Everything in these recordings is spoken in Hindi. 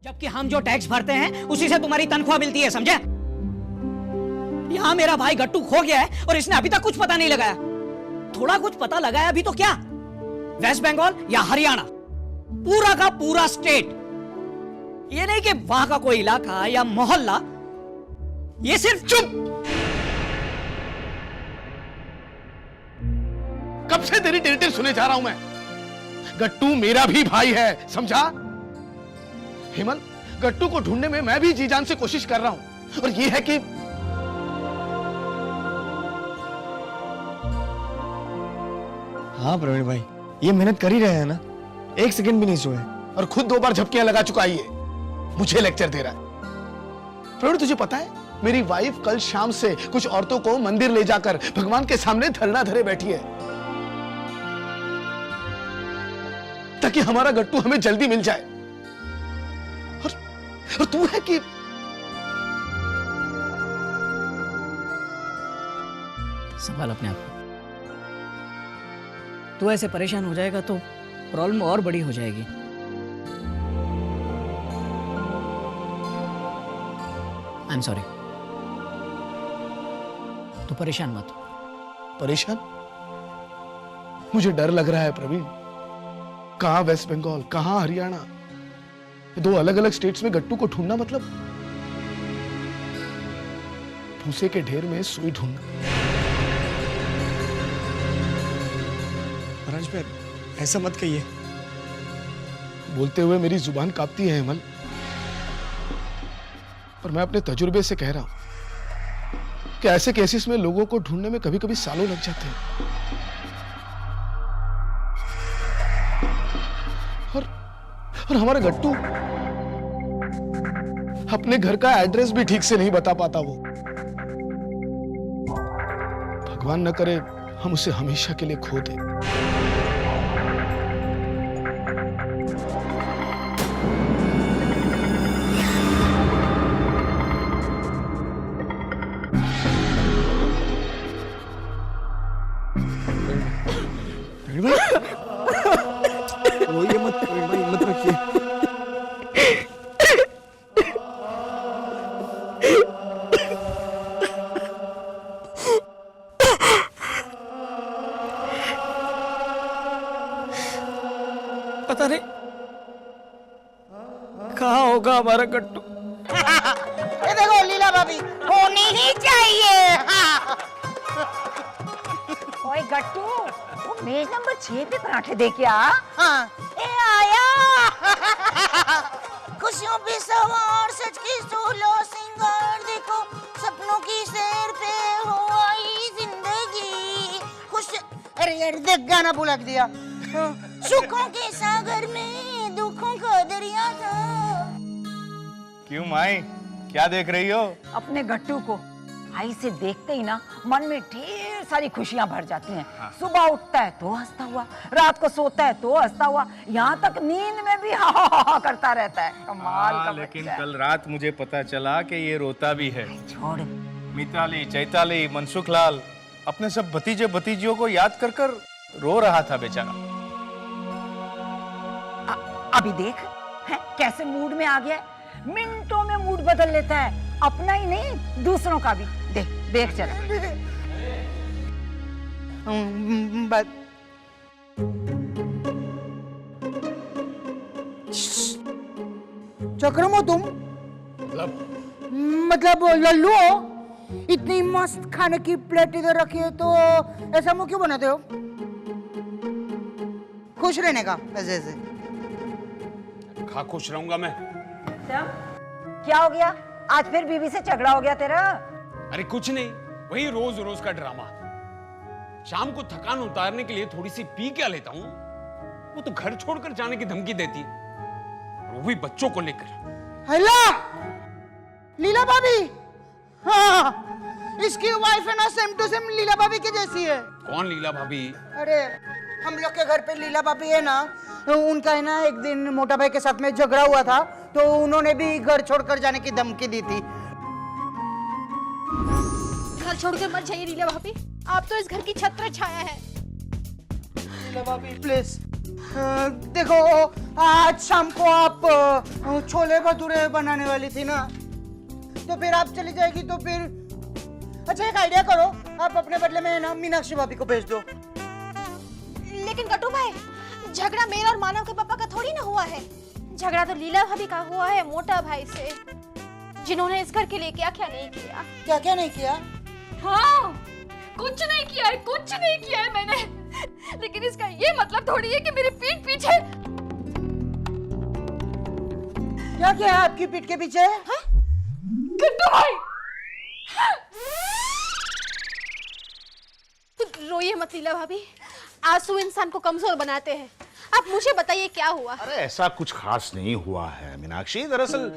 जबकि हम जो टैक्स भरते हैं उसी से तुम्हारी तनख्वाह मिलती है, समझे? यहाँ मेरा भाई गट्टू खो गया है और इसने अभी तक कुछ पता नहीं लगाया। थोड़ा कुछ पता लगाया भी तो क्या, वेस्ट बंगाल या हरियाणा, पूरा का पूरा स्टेट। ये नहीं कि वहां का कोई इलाका या मोहल्ला, ये सिर्फ। चुप! कब से तेरी टेरिटरी सुने जा रहा हूं मैं। गट्टू मेरा भी भाई है, समझा? हेमल, गट्टू को ढूंढने में मैं भी जी जान से कोशिश कर रहा हूं, और ये है कि हाँ प्रवीण भाई, ये मेहनत कर ही रहे हैं ना, एक सेकंड भी नहीं सोए। और खुद 2 बार झपकियां लगा चुका है ये, मुझे लेक्चर दे रहा है। प्रवीण, तुझे पता है मेरी वाइफ कल शाम से कुछ औरतों को मंदिर ले जाकर भगवान के सामने धरना धरे बैठी है, ताकि हमारा गट्टू हमें जल्दी मिल जाए। और तू है कि संभाल अपने आप को। तू ऐसे परेशान हो जाएगा तो प्रॉब्लम और बड़ी हो जाएगी। I am sorry. तू परेशान मत हो। परेशान? मुझे डर लग रहा है प्रवीण। कहां वेस्ट बंगाल, कहां हरियाणा, 2 अलग अलग स्टेट्स में गट्टू को ढूंढना मतलब भूसे के ढेर में सुई ढूंढना। महाराज पे ऐसा मत कहिए। बोलते हुए मेरी जुबान कांपती है हेमल, पर मैं अपने तजुर्बे से कह रहा हूं कि ऐसे केसेस में लोगों को ढूंढने में कभी कभी सालों लग जाते हैं। और हमारा गट्टू अपने घर का एड्रेस भी ठीक से नहीं बता पाता। वो भगवान न करे हम उसे हमेशा के लिए खो दें। रोइए मत प्रवीण भाई, मत रखिए। पता नहीं कहाँ होगा हमारा गट्टू। ये देखो लीला भाभी, होनी ही चाहिए। ओए गट्टू, वो मेज नंबर 6 पे पराठे दे के आ। हाँ। ए आया। खुशियों पे सवार, सच की सोलो सिंगार, देखो सपनों की सैर पे हो आई जिंदगी खुश। अरे यार देख, गाना भुला दिया। सुखों के सागर में दुखों का दरिया था। क्यों माई, क्या देख रही हो? अपने गट्टू को। आई से देखते ही ना मन में ढेर सारी खुशियां भर जाती हैं। सुबह उठता है तो हंसता हुआ, रात को सोता है तो हंसता हुआ, यहाँ तक नींद में भी हा हा हा करता रहता है। कमाल का लेकिन बच्चा है। कल रात मुझे पता चला कि ये रोता भी है। छोड़। मिताली, चैताली, मनसुख लाल अपने सब भतीजे भतीजियों को याद कर कर रो रहा था बेचारा। अभी देख है कैसे मूड में आ गया है। मिनटों में मूड बदल लेता है, अपना ही नहीं दूसरों का भी। देख देख चला। चक्रमो तुम मतलब लल्लू हो? इतनी मस्त खाने की प्लेट इधर रखी है तो ऐसा मुंह क्यों बनाते हो? खुश रहने का ऐसे ऐसे। खा खुश रहूंगा मैं। क्या हो गया? आज फिर बीवी से झगड़ा हो गया तेरा? अरे कुछ नहीं, वही रोज रोज का ड्रामा। शाम को थकान उतारने के लिए थोड़ी सी पी क्या लेता हूँ, वो तो घर छोड़कर जाने की धमकी देती है, वो भी बच्चों को लेकर। हेलो लीला भाभी। हाँ, इसकी वाइफ है ना सेम टू सेम लीला भाभी के जैसी है। कौन लीला भाभी? अरे हम लोग के घर पे लीला भाभी है ना, उनका है ना एक दिन मोटा भाई के साथ में झगड़ा हुआ था तो उन्होंने भी घर छोड़कर जाने की धमकी दी थी। घर छोड़ के मत जाइए लीला भाभी, आप तो इस घर की छत्र छाया है। लीला भाभी प्लीज देखो आज शाम को आप छोले भटूरे बनाने वाली थी ना, तो फिर आप चली जाएगी तो फिर अच्छा एक आइडिया करो, आप अपने बदले में ना मीनाक्षी भाभी को भेज दो। लेकिन गट्टू भाई, झगड़ा मेरा और मानव के पापा का थोड़ी ना हुआ है। झगड़ा तो लीला भाभी का हुआ है मोटा भाई से, जिन्होंने इस घर के लिए क्या क्या नहीं किया। क्या क्या नहीं किया? हाँ, कुछ नहीं किया है, कुछ नहीं किया है मैंने। लेकिन इसका ये मतलब थोड़ी है कि मेरी पीठ पीछे। क्या क्या है आपकी पीठ के पीछे? हाँ? गट्टू भाई, रोइए मत लीला भाभी, आंसू इंसान को कमजोर बनाते हैं। आप मुझे बताइए क्या हुआ। अरे ऐसा कुछ खास नहीं हुआ है मीनाक्षी। दरअसल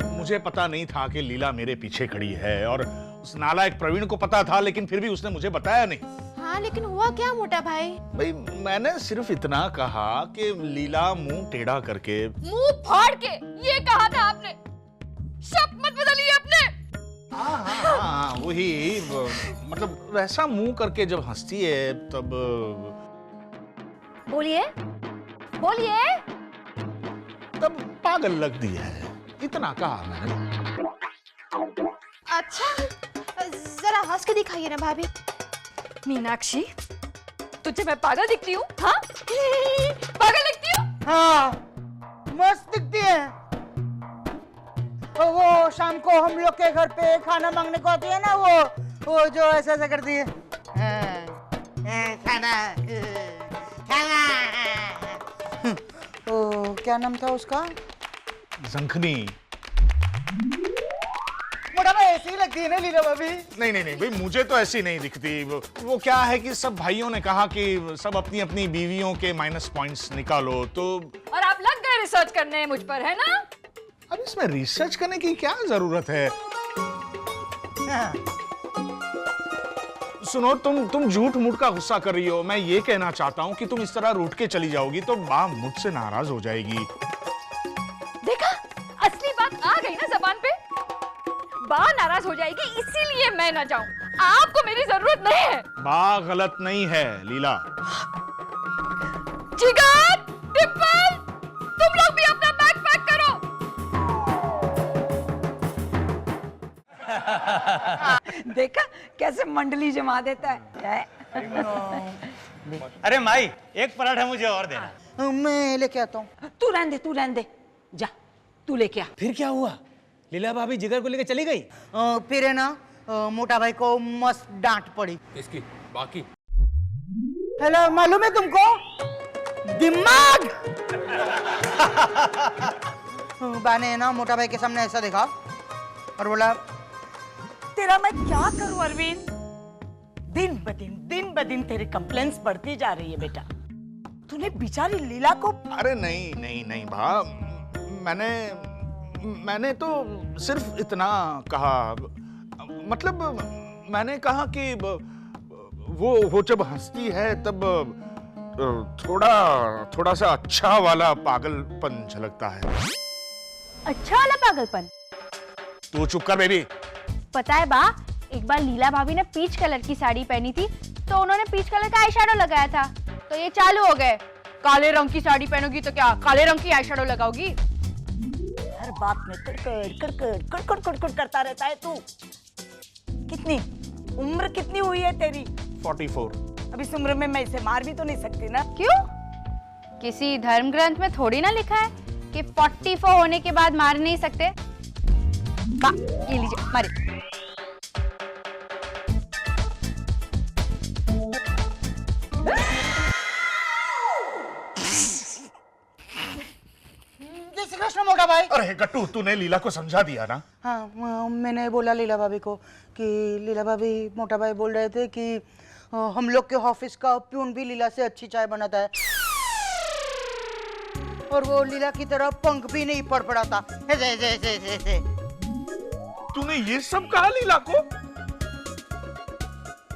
मुझे पता नहीं था कि लीला मेरे पीछे खड़ी है, और उस नालायक प्रवीण को पता था, लेकिन फिर भी उसने मुझे बताया नहीं। हाँ, लेकिन हुआ क्या मोटा भाई? भाई मैंने सिर्फ इतना कहा कि लीला मुंह टेढ़ा करके, मुंह फाड़ के ये कहा था आपने। शब्द मत बदलिए अपने। हाँ वही, मतलब वैसा मुंह करके जब हंसती है तब। बोलिए बोलिए। तब पागल लगती है, इतना कहा मैंने। अच्छा, जरा हंस के दिखाइए ना भाभी। मीनाक्षी, तुझे मैं पागल दिखती हूँ? हाँ? पागल दिखती हूँ? हाँ, मस्त दिखती है। वो शाम को हम लोग के घर पे खाना मांगने को आती है ना, वो जो ऐसा ऐसा करती है। खाना खाना। ओ, क्या नाम था उसका? जंखनी। मोटा भाई ऐसी ही लगती है ना लीला भाभी? नहीं नहीं नहीं भाई, मुझे तो ऐसी नहीं दिखती। वो क्या है कि सब भाइयों ने कहा कि सब अपनी अपनी बीवियों के माइनस पॉइंट्स निकालो, तो और आप लग गए रिसर्च करने मुझ पर, है ना? अब इसमें रिसर्च करने की क्या जरूरत है? सुनो, तुम झूठ मूठ का गुस्सा कर रही हो। मैं ये कहना चाहता हूँ कि तुम इस तरह रूठ के चली जाओगी तो माँ मुझसे नाराज हो जाएगी। देखा, असली बात आ गई ना जबान पे। बा नाराज हो जाएगी, इसीलिए मैं ना जाऊं। आपको मेरी जरूरत नहीं है। बा गलत नहीं है लीला। जिगर, डिम्पल, तुम लोग भी अपना बैग पैक करो। देखा कैसे मंडली जमा देता है। अरे माई, एक पराठा मुझे और देना। मैं लेके आता हूँ। तू रहने दे, जा तू लेके आ। फिर क्या हुआ? लीला भाभी जिगर को लेकर चली गई? फिर है ना मोटा भाई को मस्त डांट पड़ी। इसकी बाकी हेलो, मालूम है तुमको? दिमाग। बा ने ना मोटा भाई के सामने ऐसा देखा और बोला, तेरा मैं क्या करूं अरविंद? दिन ब दिन तेरी कंप्लेंट्स बढ़ती जा रही है बेटा। तूने बेचारी लीला को। अरे नहीं नहीं नहीं भा, मैंने तो सिर्फ इतना कहा। मतलब मैंने कहा कि वो जब हंसती है तब थोड़ा सा अच्छा वाला पागलपन झलकता है। अच्छा वाला पागलपन? तू चुप कर बेबी। पता है बा, एक बार लीला भाभी ने पीच कलर की साड़ी पहनी थी, तो उन्होंने पीच कलर का आईशैडो लगाया था, तो ये चालू हो गए। काले रंग की साड़ी पहनोगी तो क्या काले रंग की आईशैडो लगाओगी? हर बात में कुड़कुड़ करता रहता है तू। कितनी उम्र कितनी हुई है तेरी? 44। अब इस उम्र में मैं इसे मार भी तो नहीं सकती ना। क्यों? किसी धर्म ग्रंथ में थोड़ी ना लिखा है कि 44 होने के बाद मार नहीं सकते। ये लीजिए, मारे। जय श्री कृष्ण मोटा भाई। अरे गट्टू, तूने लीला को समझा दिया ना? हाँ, मैंने बोला लीला भाभी को कि लीला भाभी, मोटा भाई बोल रहे थे कि हम लोग के ऑफिस का प्यून भी लीला से अच्छी चाय बनाता है, और वो लीला की तरह पंख भी नहीं पड़पड़ाता। तूने ये सब कहा लीला को?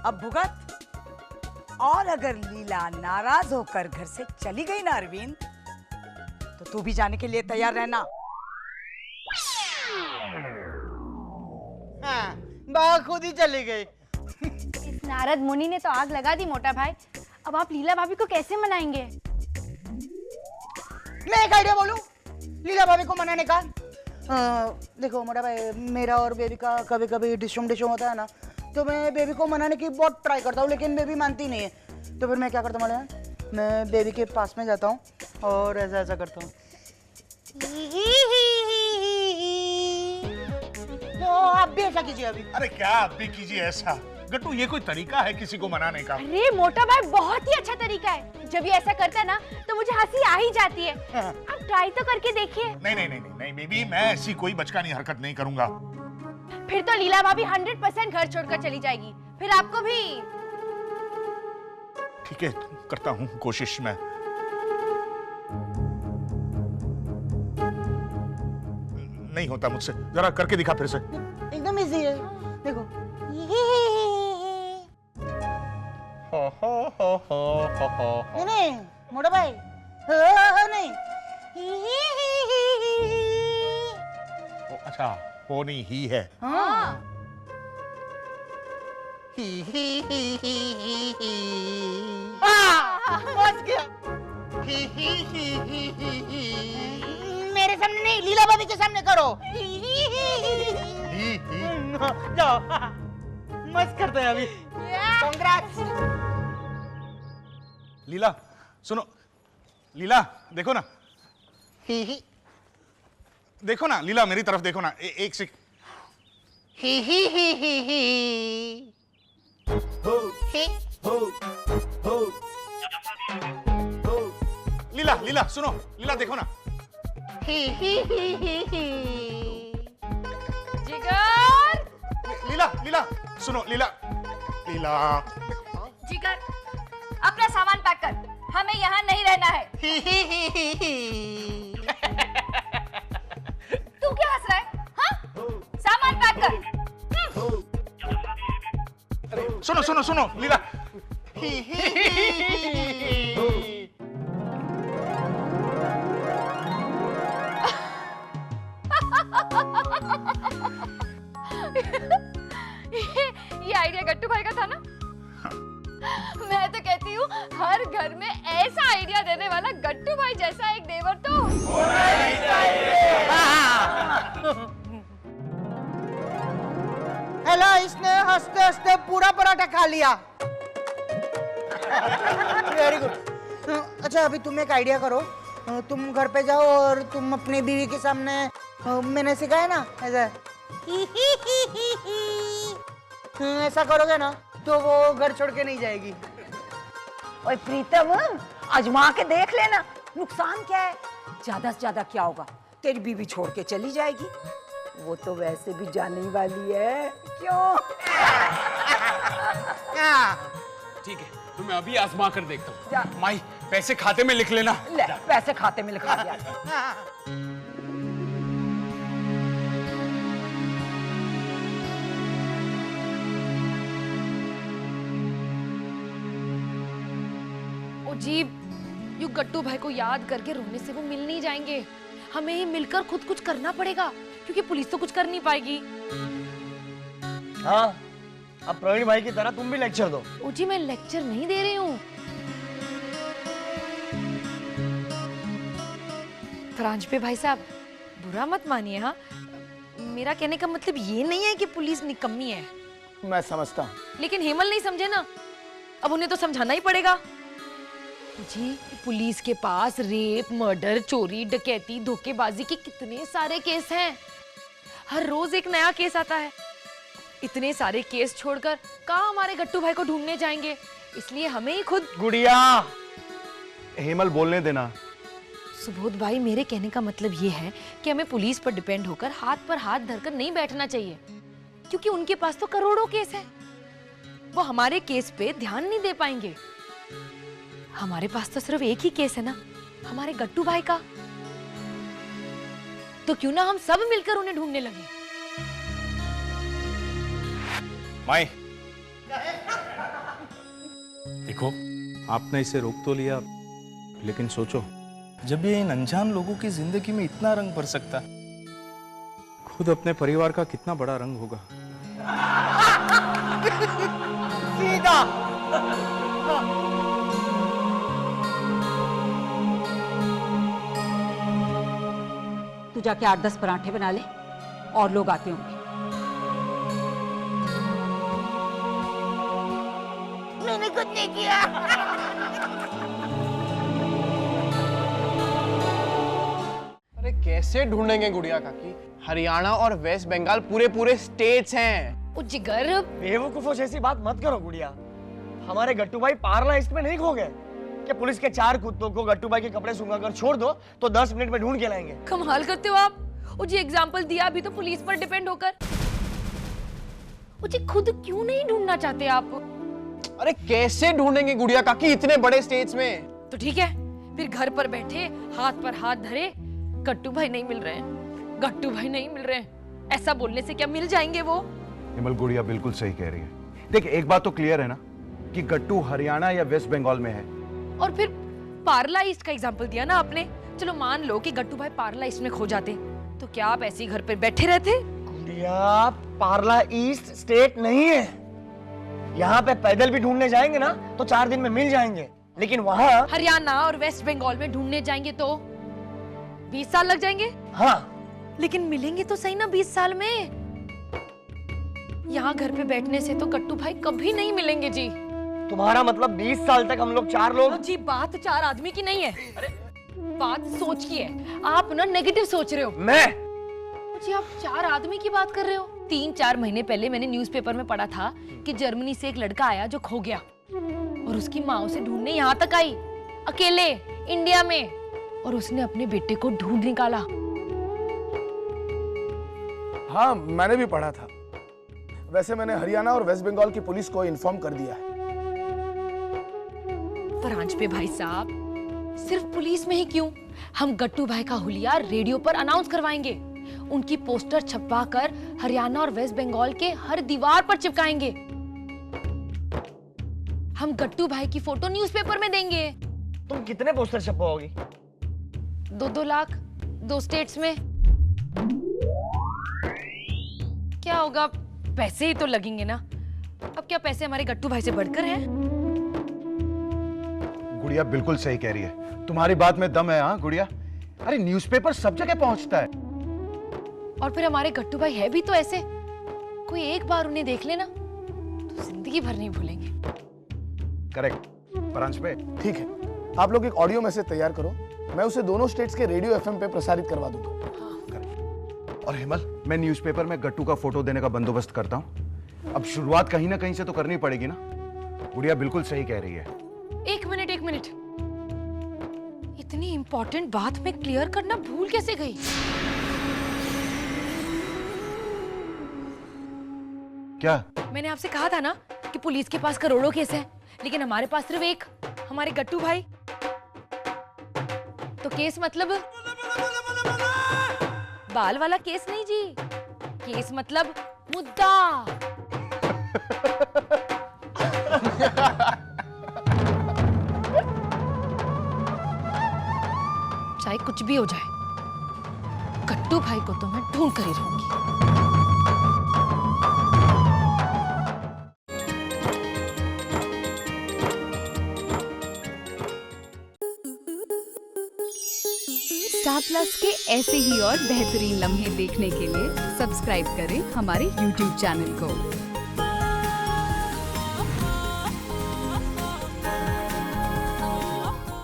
अब भुगत। और अगर लीला नाराज होकर घर से चली गई ना अरविंद, तो तू भी जाने के लिए तैयार रहना। हाँ, बा खुद ही चली गई। इस नारद मुनि ने तो आग लगा दी मोटा भाई। अब आप लीला भाभी को कैसे मनाएंगे? मैं एक आइडिया बोलूं लीला भाभी को मनाने का। देखो मोटा भाई, मेरा और बेबी का कभी कभी डिशुम होता है ना, तो मैं बेबी को मनाने की बहुत ट्राई करता हूँ, लेकिन बेबी मानती नहीं है। तो फिर मैं क्या करता हूँ, मैं बेबी के पास में जाता हूँ और ऐसा ऐसा करता हूँ। तो आप भी ऐसा कीजिए अभी। अरे क्या आप भी कीजिए ऐसा? गट्टू, ये कोई तरीका है किसी को मनाने का? अरे मोटा भाई, बहुत ही अच्छा तरीका है। जब ये ऐसा करता है ना तो मुझे हंसी आ ही जाती है। आप ट्राई तो करके देखिए। नहीं नहीं नहीं नहीं बेबी, मैं ऐसी कोई बचकानी हरकत नहीं करूंगा। फिर तो लीला भाभी 100% घर छोड़कर चली जाएगी, फिर आपको भी। ठीक है, करता हूँ कोशिश मैं। नहीं होता मुझसे, जरा करके दिखा फिर से। एकदम इजी है, देखो। नहीं नहीं मोटा भाई, नहीं। अच्छा, होनी ही है। हाँ। बच गया। मेरे सामने नहीं, लीला भाभी के सामने करो। जाओ, मस्त करते हैं अभी। कांग्रेट्स। लीला सुनो, लीला देखो ना, देखो ना लीला, मेरी तरफ देखो ना, एक सेक। लीला लीला सुनो, लीला देखो ना। जिगर, लीला लीला सुनो, लीला लीला। जिगर, अपना सामान पैक कर, हमें यहाँ नहीं रहना है। तू क्या हंस रहा है? हाँ? सामान पैक कर। सुनो सुनो सुनो लीला। ये आइडिया गट्टू भाई का था ना? मैं तो कहती हूँ हर घर में ऐसा आइडिया देने वाला गट्टू भाई जैसा एक देवर तो होना ही चाहिए। हेलो, इसने हंसते हंसते पूरा पराठा खा लिया। Very good. अच्छा, अभी तुम एक आइडिया करो, तुम घर पे जाओ और तुम अपनी बीवी के सामने, मैंने सिखाया ना ऐसा, ऐसा करोगे ना तो वो घर छोड़ के नहीं जाएगी। ओए प्रीतम, आजमा के देख लेना, नुकसान क्या है? ज्यादा से ज्यादा क्या होगा, तेरी बीवी छोड़ के चली जाएगी, वो तो वैसे भी जाने ही वाली है, क्यों? ठीक है, तो मैं अभी आजमा कर देखता हूँ। माई, पैसे खाते में लिख लेना। ले, पैसे खाते में लिखा दिया। ओ जी, यू गट्टू भाई को याद करके रोने से वो मिल नहीं जाएंगे। हमें ही मिलकर खुद कुछ करना पड़ेगा, क्योंकि पुलिस तो कुछ कर नहीं पाएगी। हाँ, अब प्रवीण भाई की तरह तुम भी लेक्चर दो। ओ जी, मैं लेक्चर नहीं दे रही हूँ। फ्रांचपे भाई साहब, बुरा मत मानिए। हाँ, मेरा कहने का मतलब ये नहीं है कि पुलिस निकम्मी है। मैं समझता हूँ, लेकिन हेमल नहीं समझे ना, अब उन्हें तो समझाना ही पड़ेगा। जी, पुलिस के पास रेप, मर्डर, चोरी, डकैती, धोखेबाजी के कितने सारे केस हैं। हर रोज एक नया केस आता है। इतने सारे केस छोड़कर कहाँ हमारे गट्टू भाई को ढूंढने जाएंगे, इसलिए हमें ही खुद। गुड़िया, हेमल बोलने देना। सुबोध भाई, मेरे कहने का मतलब ये है कि हमें पुलिस पर डिपेंड होकर हाथ पर हाथ धरकर नहीं बैठना चाहिए, क्योंकि उनके पास तो करोड़ों केस हैं। वो हमारे केस पे ध्यान नहीं दे पाएंगे। हमारे पास तो सिर्फ एक ही केस है ना, हमारे गट्टू भाई का। तो क्यों ना हम सब मिलकर उन्हें ढूंढने लगे। माई, देखो, आपने इसे रोक तो लिया, लेकिन सोचो, जब ये इन अनजान लोगों की जिंदगी में इतना रंग भर सकता, खुद अपने परिवार का कितना बड़ा रंग होगा। सीधा। तू जाके 8-10 पराठे बना ले, और लोग आते होंगे। मैंने कुछ नहीं किया। अरे कैसे ढूंढेंगे गुड़िया काकी? हरियाणा और वेस्ट बंगाल पूरे स्टेट्स हैं। ओ जिगर, बेवकूफों जैसी बात मत करो गुड़िया। हमारे गट्टू भाई पार्ला ईस्ट में नहीं खो गए कि पुलिस के 4 कुत्तों को गट्टू भाई के कपड़े सूंघा कर छोड़ दो तो 10 मिनट में ढूंढ के लाएंगे। कमाल करते हो आप। ओ जी एग्जाम्पल दिया अभी तो पुलिस पर डिपेंड होकर। ओ जी खुद क्यों नहीं ढूंढना चाहते आप? अरे कैसे ढूंढेंगे गुड़िया काकी इतने बड़े स्टेट्स में? तो ठीक है, फिर घर पर बैठे हाथ पर हाथ धरे गट्टू भाई नहीं मिल रहे हैं, गट्टू भाई नहीं मिल रहे हैं, ऐसा बोलने से क्या मिल जाएंगे वो? हिमल, गुड़िया बिल्कुल सही कह रही है। देख, एक बात तो क्लियर है ना कि गट्टू हरियाणा या वेस्ट बंगाल में है। और फिर पार्ला ईस्ट का एग्जाम्पल दिया ना आपने। चलो मान लो कि गट्टू भाई पार्ला ईस्ट में खो जाते, तो क्या आप ऐसे ही घर पे बैठे रहते? गुड़िया, पार्ला ईस्ट स्टेट नहीं है। यहाँ पे पैदल भी ढूंढने जाएंगे ना तो 4 दिन में मिल जाएंगे, लेकिन वहाँ हरियाणा और वेस्ट बंगाल में ढूंढने जाएंगे तो 20 साल लग जाएंगे। हाँ, लेकिन मिलेंगे तो सही ना 20 साल में। यहाँ घर पे बैठने से तो गट्टू भाई कभी नहीं मिलेंगे जी। तुम्हारा मतलब 20 साल तक हम लोग 4 लोग? जी बात 4 आदमी की नहीं है, बात सोच की है। आप ना नेगेटिव सोच रहे हो। मैं? जी आप 4 आदमी की बात कर रहे हो। 3-4 महीने पहले मैंने न्यूज़पेपर में पढ़ा था कि जर्मनी से एक लड़का आया जो खो गया और उसकी माँ उसे ढूंढने यहाँ तक आई अकेले इंडिया में, और उसने अपने बेटे को ढूंढ निकाला। हाँ, मैंने भी पढ़ा था। वैसे मैंने हरियाणा और वेस्ट बंगाल की पुलिस को इन्फॉर्म कर दिया है। फ्रांस पे भाई साहब, सिर्फ पुलिस में ही क्यों, हम गट्टू भाई का हुलिया रेडियो पर अनाउंस करवाएंगे। उनकी पोस्टर छपवाकर हरियाणा और वेस्ट बंगाल के हर दीवार पर चिपकाएंगे। हम गट्टू भाई की फोटो न्यूज़पेपर में देंगे। तुम कितने पोस्टर छपवाओगी? 2-2 लाख 2 स्टेट्स में। क्या होगा, पैसे ही तो लगेंगे ना। अब क्या पैसे हमारे गट्टू भाई से बढ़कर हैं? गुड़िया बिल्कुल सही कह रही है, तुम्हारी बात में दम है। हाँ गुड़िया, अरे न्यूज़पेपर सब जगह पहुंचता है। और फिर हमारे गट्टू भाई है भी तो ऐसे, कोई एक बार उन्हें देख लेना तो जिंदगी भर नहीं भूलेंगे। करेक्ट परांश पे। ठीक है, आप लोग एक ऑडियो मैसेज तैयार करो, मैं उसे दोनों स्टेट्स के रेडियो एफएम पे प्रसारित करवा दूंगा। और हिमल, मैं न्यूज़पेपर में गट्टू का फोटो देने का बंदोबस्त करता हूँ। अब शुरुआत कहीं ना कहीं से तो करनी पड़ेगी ना। गुड़िया बिल्कुल सही कह रही है। एक मिनट, इतनी इंपॉर्टेंट बात मैं क्लियर करना भूल कैसे गई? क्या? मैंने आपसे कहा था ना कि पुलिस के पास करोड़ों केस हैं, लेकिन हमारे पास सिर्फ एक, हमारे गट्टू भाई। तो केस मतलब बाल वाला केस नहीं जी, केस मतलब मुद्दा। चाहे कुछ भी हो जाए, गट्टू भाई को तो मैं ढूंढ कर ही रहूंगी। स्टार प्लस के ऐसे ही और बेहतरीन लम्हे देखने के लिए सब्सक्राइब करें हमारे YouTube चैनल को।